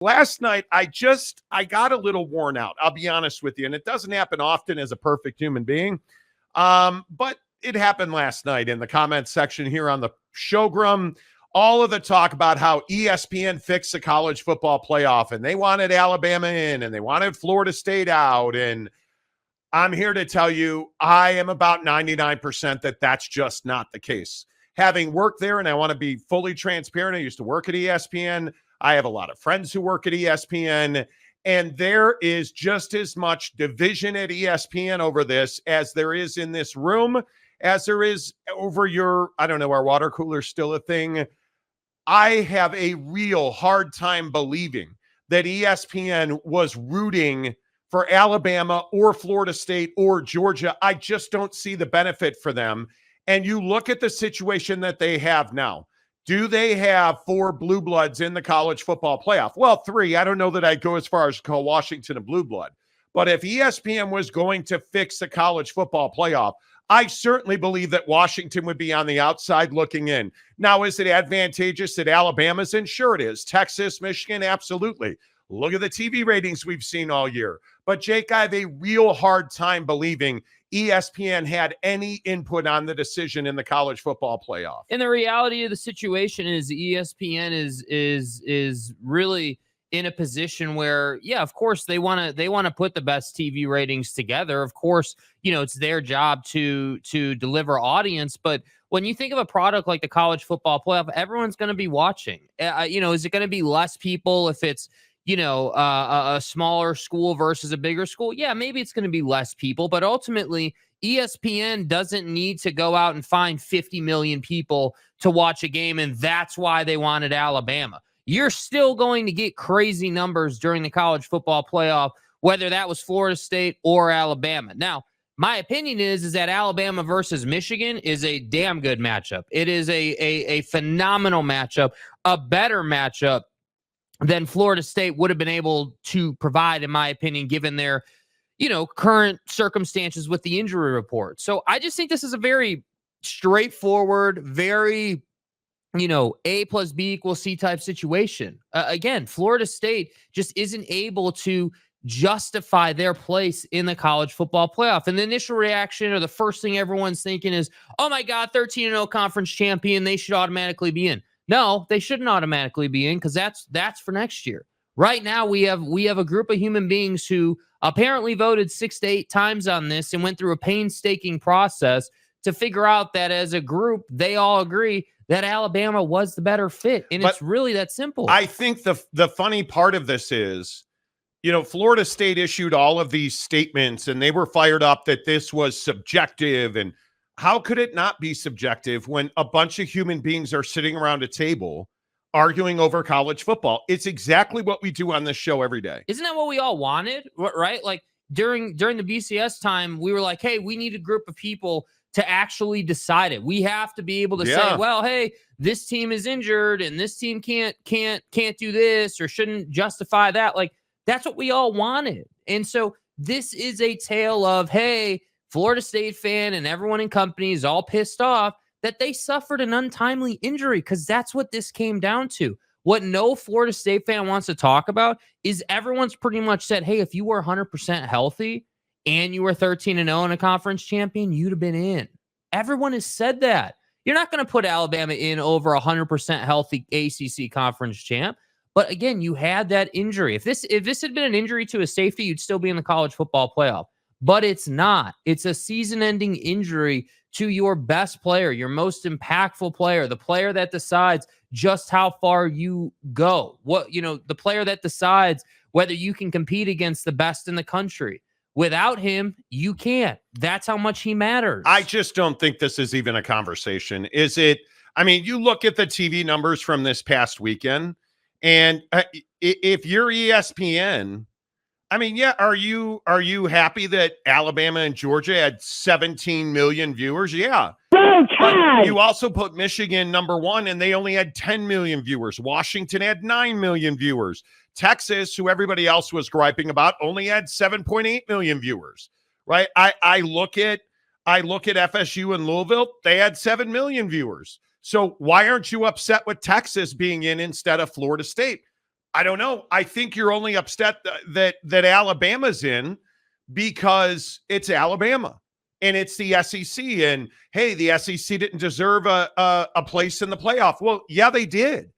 Last night, I got a little worn out. I'll be honest with you. And it doesn't happen often as a perfect human being. But it happened last night in the comments section here on the Showgrum. All of the talk about how ESPN fixed the college football playoff and they wanted Alabama in and they wanted Florida State out. And I'm here to tell you, I am about 99% that that's just not the case. Having worked there, and I want to be fully transparent, I used to work at ESPN. I have a lot of friends who work at ESPN, and there is just as much division at ESPN over this as there is in this room, as there is over your, I don't know, our water cooler still a thing. I have a real hard time believing that ESPN was rooting for Alabama or Florida State or Georgia. I just don't see the benefit for them. And you look at the situation that they have now. Do they have 4 blue bloods in the college football playoff? Well, 3. I don't know that I'd go as far as to call Washington a blue blood. But if ESPN was going to fix the college football playoff, I certainly believe that Washington would be on the outside looking in. Now, is it advantageous that Alabama's in? Sure it is. Texas, Michigan, absolutely. Look at the TV ratings we've seen all year. But, Jake, I have a real hard time believing ESPN had any input on the decision in the college football playoff. And the reality of the situation is ESPN is really in a position where, yeah, of course they want to put the best TV ratings together. Of course, it's their job to deliver audience. But when you think of a product like the college football playoff, everyone's going to be watching. Is it going to be less people if it's a smaller school versus a bigger school? Yeah, maybe it's going to be less people, but ultimately ESPN doesn't need to go out and find 50 million people to watch a game, and that's why they wanted Alabama. You're still going to get crazy numbers during the college football playoff, whether that was Florida State or Alabama. Now, my opinion is that Alabama versus Michigan is a damn good matchup. It is a phenomenal matchup, a better matchup than Florida State would have been able to provide, in my opinion, given their, current circumstances with the injury report. So I just think this is a very straightforward, very, A plus B equals C type situation. Again, Florida State just isn't able to justify their place in the college football playoff. And the initial reaction, or the first thing everyone's thinking is, oh my God, 13-0 conference champion, they should automatically be in. No, they shouldn't automatically be in, because that's for next year. Right now, we have a group of human beings who apparently voted 6 to 8 times on this and went through a painstaking process to figure out that as a group, they all agree that Alabama was the better fit. And it's really that simple. I think the funny part of this is, Florida State issued all of these statements and they were fired up that this was subjective. And how could it not be subjective when a bunch of human beings are sitting around a table arguing over college football? It's exactly what we do on this show every day. Isn't that what we all wanted, right? Like during the BCS time, we were like, hey, we need a group of people to actually decide it. We have to be able to say, well, hey, this team is injured and this team can't do this or shouldn't justify that. Like, that's what we all wanted. And so this is a tale of, hey, Florida State fan and everyone in company is all pissed off that they suffered an untimely injury, because that's what this came down to. What no Florida State fan wants to talk about is everyone's pretty much said, hey, if you were 100% healthy and you were 13-0 and a conference champion, you'd have been in. Everyone has said that. You're not going to put Alabama in over 100% healthy ACC conference champ. But again, you had that injury. If this had been an injury to a safety, you'd still be in the college football playoff. But it's not. It's a season-ending injury to your best player, your most impactful player, the player that decides just how far you go. The player that decides whether you can compete against the best in the country. Without him, you can't. That's how much he matters. I just don't think this is even a conversation. Is it? I mean, you look at the TV numbers from this past weekend, and if you're ESPN, I mean, yeah, are you happy that Alabama and Georgia had 17 million viewers? Yeah. But you also put Michigan number 1, and they only had 10 million viewers. Washington had 9 million viewers. Texas, who everybody else was griping about, only had 7.8 million viewers. Right? I look at FSU and Louisville, they had 7 million viewers. So why aren't you upset with Texas being in instead of Florida State? I don't know. I think you're only upset that Alabama's in because it's Alabama and it's the SEC. And hey, the SEC didn't deserve a place in the playoff. Well, yeah, they did.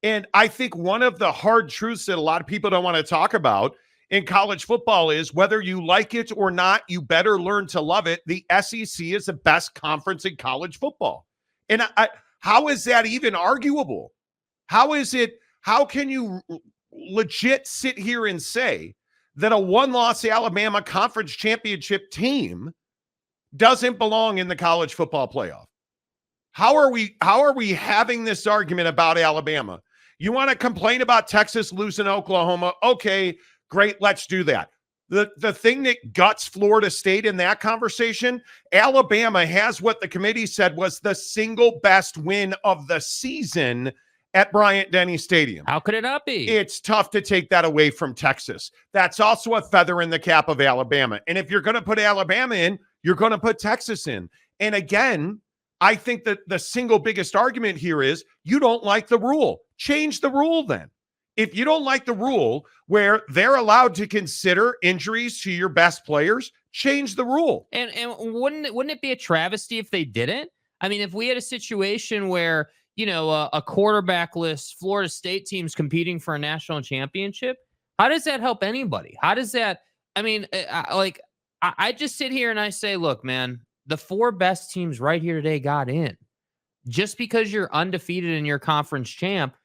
And I think one of the hard truths that a lot of people don't want to talk about in college football is whether you like it or not, you better learn to love it. The SEC is the best conference in college football. And how is that even arguable? How is it? How can you legit sit here and say that a one-loss Alabama conference championship team doesn't belong in the college football playoff? How are we having this argument about Alabama? You want to complain about Texas losing Oklahoma? Okay, great, let's do that. The thing that guts Florida State in that conversation, Alabama has what the committee said was the single best win of the season at Bryant-Denny Stadium. How could it not be? It's tough to take that away from Texas. That's also a feather in the cap of Alabama. And if you're going to put Alabama in, you're going to put Texas in. And again, I think that the single biggest argument here is you don't like the rule. Change the rule then. If you don't like the rule where they're allowed to consider injuries to your best players, change the rule. And wouldn't it be a travesty if they didn't? I mean, if we had a situation where, you know, a quarterbackless Florida State team's competing for a national championship, how does that help anybody? How does that, I mean, I just sit here and I say, look, man, the 4 best teams right here today got in. Just because you're undefeated in your conference champ,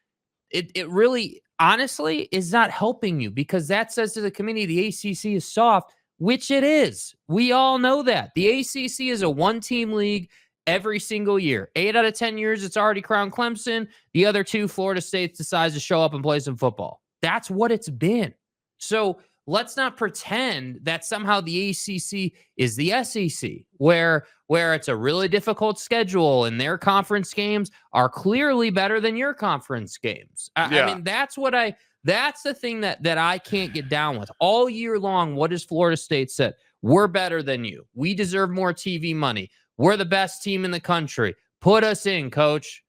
it really, honestly, is not helping you, because that says to the committee the ACC is soft, which it is. We all know that. The ACC is a one-team league every single year. 8 out of 10 years, it's already crowned Clemson. The other 2, Florida State decides to show up and play some football. That's what it's been. So let's not pretend that somehow the ACC is the SEC, where it's a really difficult schedule and their conference games are clearly better than your conference games. I mean, that's the thing that I can't get down with. All year long, what has Florida State said? We're better than you. We deserve more TV money. We're the best team in the country. Put us in, coach.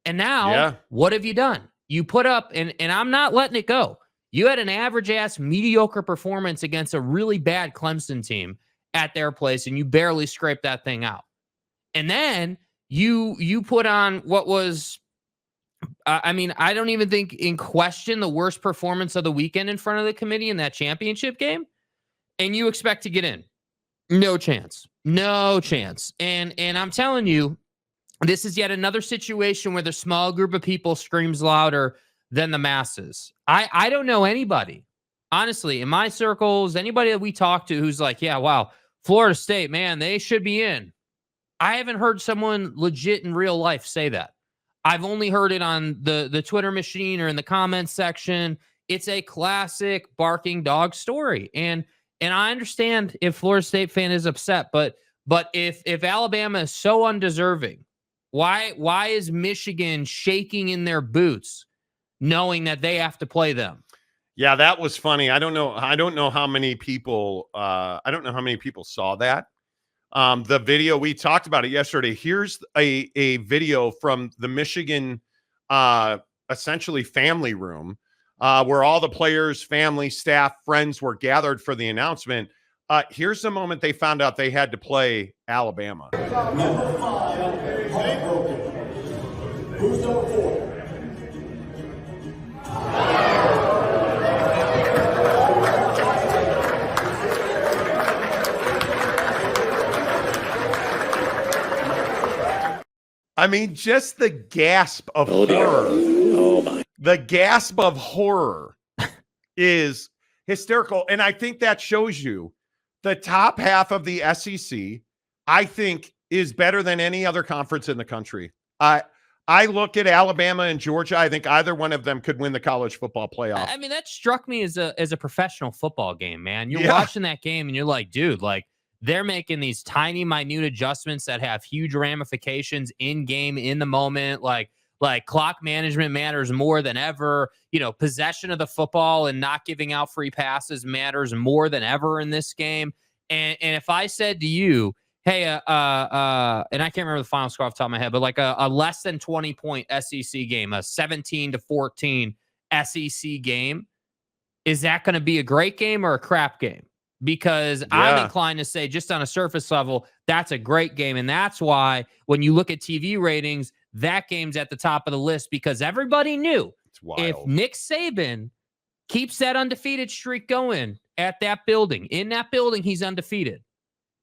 And now, what have you done? You put up, and I'm not letting it go. You had an average-ass, mediocre performance against a really bad Clemson team at their place, and you barely scraped that thing out. And then you put on what was, I mean, I don't even think in question the worst performance of the weekend in front of the committee in that championship game, and you expect to get in. No chance. No chance. And I'm telling you, this is yet another situation where the small group of people screams louder than the masses. I don't know anybody, honestly, in my circles, anybody that we talk to who's like, yeah, wow, Florida State, man, they should be in. I haven't heard someone legit in real life say that. I've only heard it on the Twitter machine or in the comments section. It's a classic barking dog story. And I understand if Florida State fan is upset, but if Alabama is so undeserving, why is Michigan shaking in their boots knowing that they have to play them? Yeah, that was funny. I don't know how many people saw that. The video, we talked about it yesterday. Here's a video from the Michigan essentially family room where all the players, family, staff, friends were gathered for the announcement. Here's the moment they found out they had to play Alabama. Number 5, heartbroken. Who's number 4? I mean, just the gasp of horror. Oh my. The gasp of horror is hysterical. And I think that shows you the top half of the SEC, I think, is better than any other conference in the country. I look at Alabama and Georgia. I think either one of them could win the college football playoff. I mean, that struck me as a professional football game, man. You're watching that game and you're like, dude, like, they're making these tiny, minute adjustments that have huge ramifications in game, in the moment. Like clock management matters more than ever. You know, possession of the football and not giving out free passes matters more than ever in this game. And if I said to you, hey, and I can't remember the final score off the top of my head, but like a less than 20-point SEC game, a 17-14 SEC game, is that going to be a great game or a crap game? Because I'm inclined to say, just on a surface level, that's a great game. And that's why when you look at TV ratings, that game's at the top of the list, because everybody knew if Nick Saban keeps that undefeated streak going at that building, in that building, he's undefeated.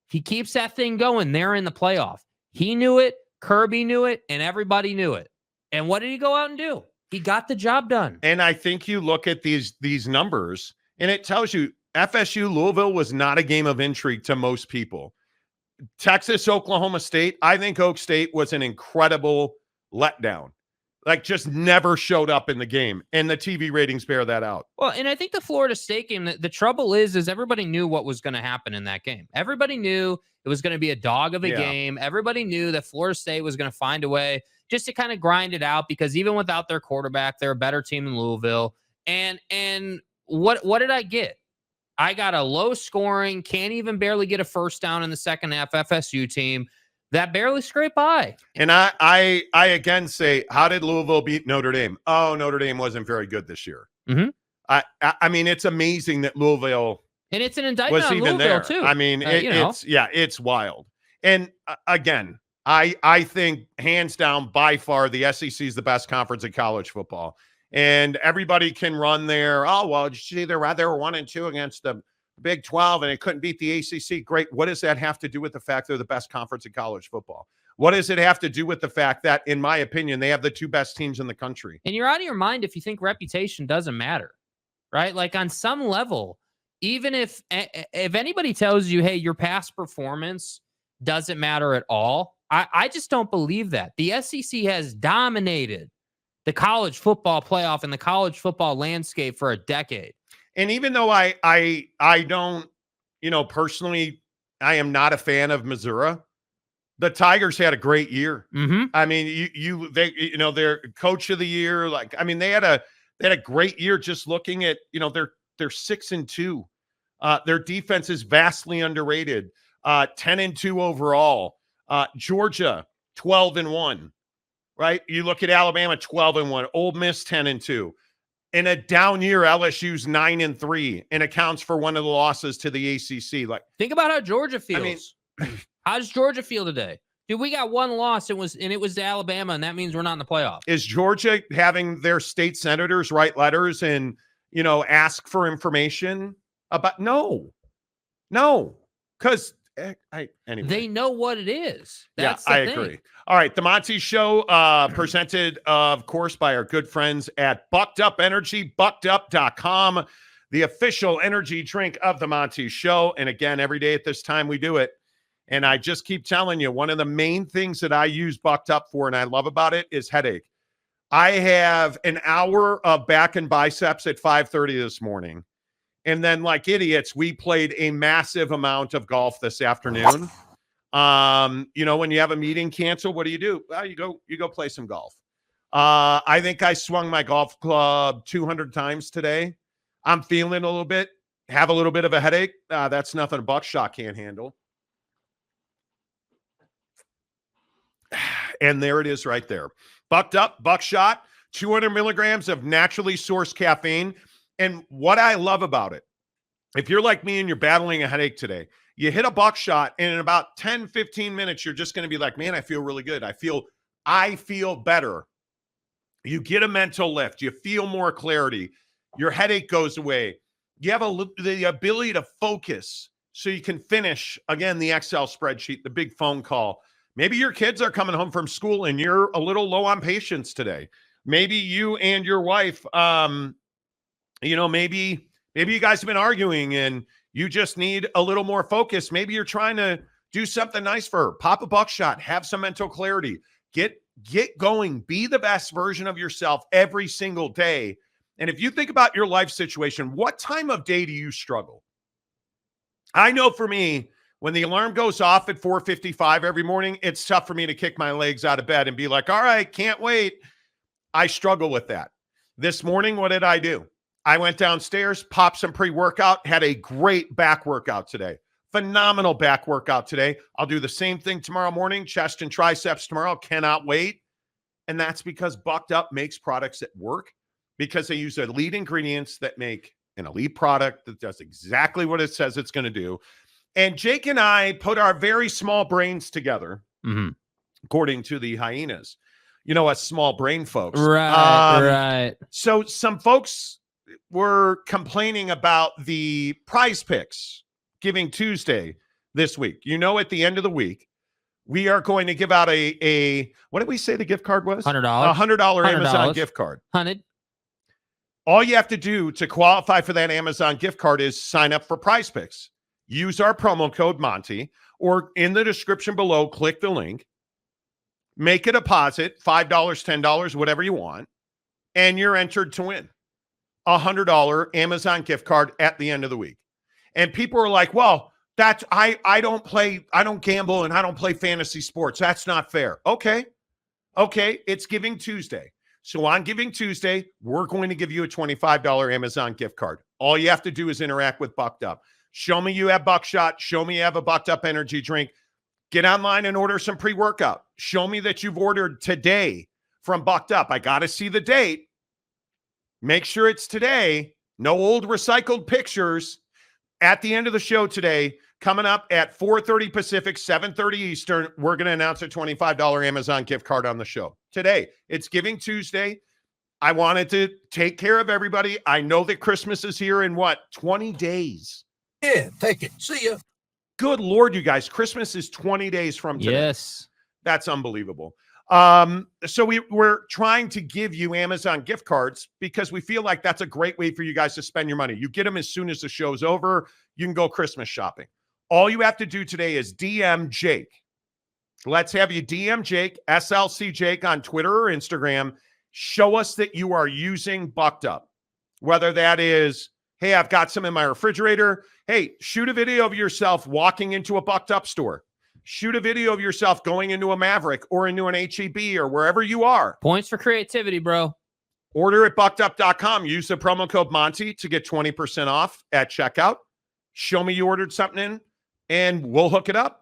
If he keeps that thing going, they're in the playoff. He knew it, Kirby knew it, and everybody knew it. And what did he go out and do? He got the job done. And I think you look at these numbers, and it tells you FSU Louisville was not a game of intrigue to most people. Texas, Oklahoma State, I think Oak State was an incredible letdown. Like, just never showed up in the game, and the TV ratings bear that out. Well, and I think the Florida State game, the trouble is everybody knew what was going to happen in that game. Everybody knew it was going to be a dog of a game. Everybody knew that Florida State was going to find a way just to kind of grind it out, because even without their quarterback, they're a better team than Louisville. And what did I get? I got a low scoring, can't even barely get a first down in the second half FSU team that barely scraped by. And I again say, how did Louisville beat Notre Dame? Oh, Notre Dame wasn't very good this year. Mm-hmm. I mean, it's amazing that Louisville, and it's an indictment was on even Louisville there too. I mean, it's wild. And again, I think hands down, by far, the SEC is the best conference in college football. And everybody can run there. Oh, well, did you see they were 1-2 against the Big 12 and it couldn't beat the ACC. Great. What does that have to do with the fact they're the best conference in college football? What does it have to do with the fact that, in my opinion, they have the two best teams in the country? And you're out of your mind if you think reputation doesn't matter, right? Like, on some level, even if anybody tells you, hey, your past performance doesn't matter at all, I just don't believe that. The SEC has dominated the college football playoff and the college football landscape for a decade. And even though I don't, personally, I am not a fan of Missouri, the Tigers had a great year. Mm-hmm. I mean, their coach of the year, they had a great year. Just looking at, they're 6-2. Their defense is vastly underrated. 10-2 overall. Georgia 12-1. Right? You look at Alabama 12-1. Ole Miss 10-2. In a down year, LSU's 9-3 and accounts for one of the losses to the ACC. Like, think about how Georgia feels. How does Georgia feel today? Dude, we got one loss. It was to Alabama, and that means we're not in the playoff. Is Georgia having their state senators write letters and, ask for information about? No, because anyway, they know what it is. That's I agree. All right, the Monty Show, presented, of course, by our good friends at BuckedUp Energy, BuckedUp.com, the official energy drink of the Monty Show. And again, every day at this time we do it. And I just keep telling you, one of the main things that I use BuckedUp for, and I love about it, is headache. I have an hour of back and biceps at 5:30 this morning. And then, like idiots, we played a massive amount of golf this afternoon. When you have a meeting canceled, what do? Well, you go play some golf. I think I swung my golf club 200 times today. I'm feeling a little bit, have a little bit of a headache. That's nothing a buckshot can't handle. And there it is right there. Bucked Up, Buckshot, 200 milligrams of naturally sourced caffeine. And what I love about it, if you're like me and you're battling a headache today, you hit a buckshot, and in about 10, 15 minutes, you're just going to be like, man, I feel really good. I feel better. You get a mental lift. You feel more clarity. Your headache goes away. You have the ability to focus so you can finish, again, the Excel spreadsheet, the big phone call. Maybe your kids are coming home from school and you're a little low on patience today. Maybe you and your wife, maybe you guys have been arguing and you just need a little more focus. Maybe you're trying to do something nice for her. Pop a buckshot, have some mental clarity, get going, be the best version of yourself every single day. And if you think about your life situation, what time of day do you struggle? I know for me, when the alarm goes off at 4:55 every morning, it's tough for me to kick my legs out of bed and be like, all right, can't wait. I struggle with that. This morning, what did I do? I went downstairs, popped some pre-workout, had a great back workout today. Phenomenal back workout today. I'll do the same thing tomorrow morning, chest and triceps tomorrow. Cannot wait. And that's because Bucked Up makes products that work because they use elite ingredients that make an elite product that does exactly what it says it's going to do. And Jake and I put our very small brains together, according to the hyenas. You know, us small brain folks. Right. So some folks were complaining about the Prize Picks Giving Tuesday this week. You know, at the end of the week, we are going to give out a what did we say the gift card was? $100. $100 Amazon gift card. 100. All you have to do to qualify for that Amazon gift card is sign up for Prize Picks. Use our promo code Monty, or in the description below, click the link. Make a deposit, $5, $10, whatever you want, and you're entered to win a $100 Amazon gift card at the end of the week. And people are like, well, that's I don't gamble, and I don't play fantasy sports. That's not fair. Okay, it's Giving Tuesday. So on Giving Tuesday, we're going to give you a $25 Amazon gift card. All you have to do is interact with BuckedUp. Show me you have Buckshot. Show me you have a BuckedUp energy drink. Get online and order some pre-workout. Show me that you've ordered today from BuckedUp. I got to see the date. Make sure it's today. No old recycled pictures. At the end of the show today, coming up at 4:30 Pacific, 7:30 Eastern, we're going to announce a $25 Amazon gift card on the show. Today, it's Giving Tuesday. I wanted to take care of everybody. I know that Christmas is here in 20 days. Yeah, take it. See ya. Good Lord, you guys. Christmas is 20 days from today. Yes. That's unbelievable. So we're trying to give you Amazon gift cards because we feel like that's a great way for you guys to spend your money. You get them as soon as the show's over. You can go Christmas shopping. All you have to do today is DM Jake. Let's have you DM Jake, SLC Jake on Twitter or Instagram. Show us that you are using BuckedUp. Whether that is, hey, I've got some in my refrigerator. Hey, shoot a video of yourself walking into a BuckedUp store. Shoot a video of yourself going into a Maverick or into an HEB or wherever you are. Points for creativity, bro. Order at BuckedUp.com. Use the promo code Monty to get 20% off at checkout. Show me you ordered something in, and we'll hook it up.